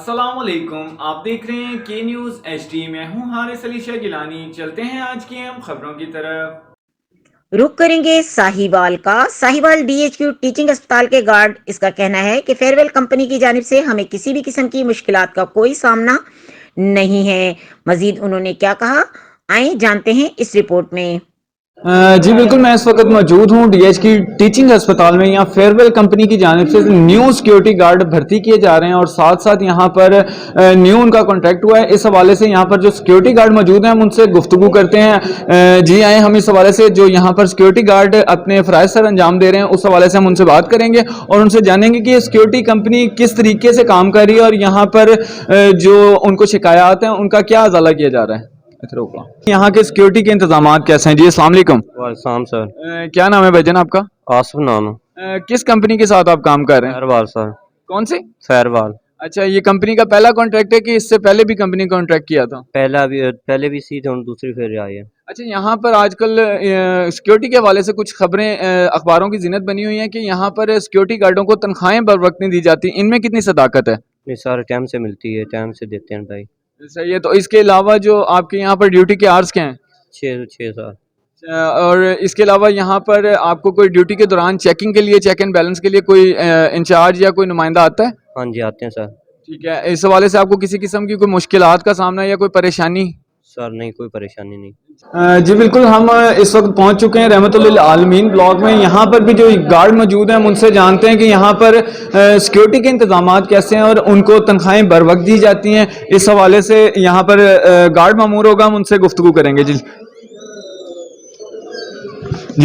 السلام علیکم، آپ دیکھ رہے ہیں کے نیوز ایچ ڈی۔ میں ہوں حارث علی شاہ گیلانی۔ چلتے ہیں آج کی اہم خبروں کی طرف۔ رخ کریں گے ساہیوال کا۔ Sahiwal D H Q teaching اسپتال کے گارڈ اس کا کہنا ہے کہ فیئر ویل کمپنی کی جانب سے ہمیں کسی بھی قسم کی مشکلات کا کوئی سامنا نہیں ہے۔ مزید انہوں نے کیا کہا، آئیں جانتے ہیں اس رپورٹ میں۔ جی بالکل، میں اس وقت موجود ہوں ڈی ایچ کی ٹیچنگ اسپتال میں۔ یہاں فیئر ویل کمپنی کی جانب سے نیو سیکیورٹی گارڈ بھرتی کیے جا رہے ہیں اور ساتھ ساتھ یہاں پر نیو ان کا کانٹریکٹ ہوا ہے۔ اس حوالے سے یہاں پر جو سیکیورٹی گارڈ موجود ہیں ہم ان سے گفتگو کرتے ہیں۔ جی آئیں ہم اس حوالے سے جو یہاں پر سیکیورٹی گارڈ اپنے فرائض سر انجام دے رہے ہیں اس حوالے سے ہم ان سے بات کریں گے اور ان سے جانیں گے کہ یہ سیکیورٹی کمپنی کس طریقے سے کام کر رہی ہے اور یہاں پر جو ان کو شکایات ہیں ان کا کیا ازالہ کیا جا رہا ہے۔ یہاں کے سیکیورٹی کے انتظامات کیسے ہیں؟ جی السلام علیکم۔ وعلیکم سر۔ کیا نام ہے بھائی جان آپ کا؟ آصف نام ہے۔ کس کمپنی کے ساتھ آپ کام کر رہے ہیں؟ فیروال سر۔ کون سی؟ فیروال۔ اچھا، یہ کمپنی کا پہلا کانٹریکٹ ہے کہ اس سے پہلے بھی کمپنی کانٹریکٹ کیا تھا؟ پہلے بھی سی تھے اور دوسری پھر آئی ہے۔ اچھا، یہاں پر آج کل سیکیورٹی کے حوالے سے کچھ خبریں اخباروں کی زینت بنی ہوئی ہیں کہ یہاں پر سیکیورٹی گارڈوں کو تنخواہیں بر وقت نہیں دی جاتی، ان میں کتنی صداقت ہے؟ نہیں سارے ٹائم سے ملتی ہے، ٹائم سے دیتے ہیں بھائی۔ صحیح ہے۔ تو اس کے علاوہ جو آپ کے یہاں پر ڈیوٹی کے آرز کیا ہیں؟ 6 سال۔ اور اس کے علاوہ یہاں پر آپ کو کوئی ڈیوٹی کے دوران چیکنگ کے لیے، چیک اینڈ بیلنس کے لیے کوئی انچارج یا کوئی نمائندہ آتا ہے؟ ہاں جی آتے ہیں سر۔ ٹھیک ہے۔ اس حوالے سے آپ کو کسی قسم کی کوئی مشکلات کا سامنا یا کوئی پریشانی؟ سر نہیں، کوئی پریشانی نہیں۔ جی بالکل، ہم اس وقت پہنچ چکے ہیں رحمت للعالمین بلاک میں۔ یہاں پر بھی جو گارڈ موجود ہیں ہم ان سے جانتے ہیں کہ یہاں پر سیکیورٹی کے انتظامات کیسے ہیں اور ان کو تنخواہیں بر وقت دی جاتی ہیں۔ اس حوالے سے یہاں پر گارڈ مامور ہوگا، ہم ان سے گفتگو کریں گے۔ جی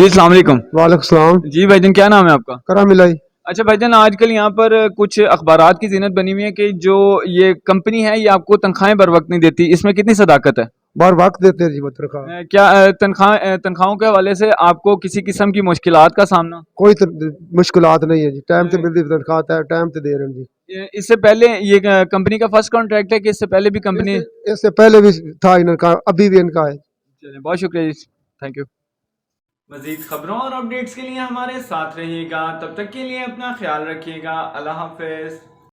السلام علیکم۔ وعلیکم السلام۔ جی بھائی جان، کیا نام ہے آپ کا؟ کرم الہی۔ اچھا بھائی جان، آج کل یہاں پر کچھ اخبارات کی زینت بنی ہوئی ہے کہ جو یہ کمپنی ہے یہ آپ کو تنخواہیں بر وقت نہیں دیتی، اس میں کتنی صداقت ہے؟ بار وقت دیتے ہیں جی تنخواہ۔ کیا تنخواہوں کے حوالے سے آپ کو کسی قسم کی مشکلات کا سامنا؟ کوئی مشکلات نہیں ہے جی، ٹائم سے ملتی تنخواہ ہے، ٹائم سے دے رہے ہیں جی۔ اس سے پہلے یہ کمپنی کا فرسٹ کانٹریکٹ ہے کہ اس سے پہلے بھی کمپنی؟ اس سے پہلے بھی تھا ان کا، ابھی بھی ان کا ہے۔ چلیں، بہت شکریہ جی، تھینک یو۔ مزید خبروں اور اپڈیٹس کے لیے ہمارے ساتھ رہیے گا، تب تک کے لیے اپنا خیال رکھیے گا۔ اللہ حافظ۔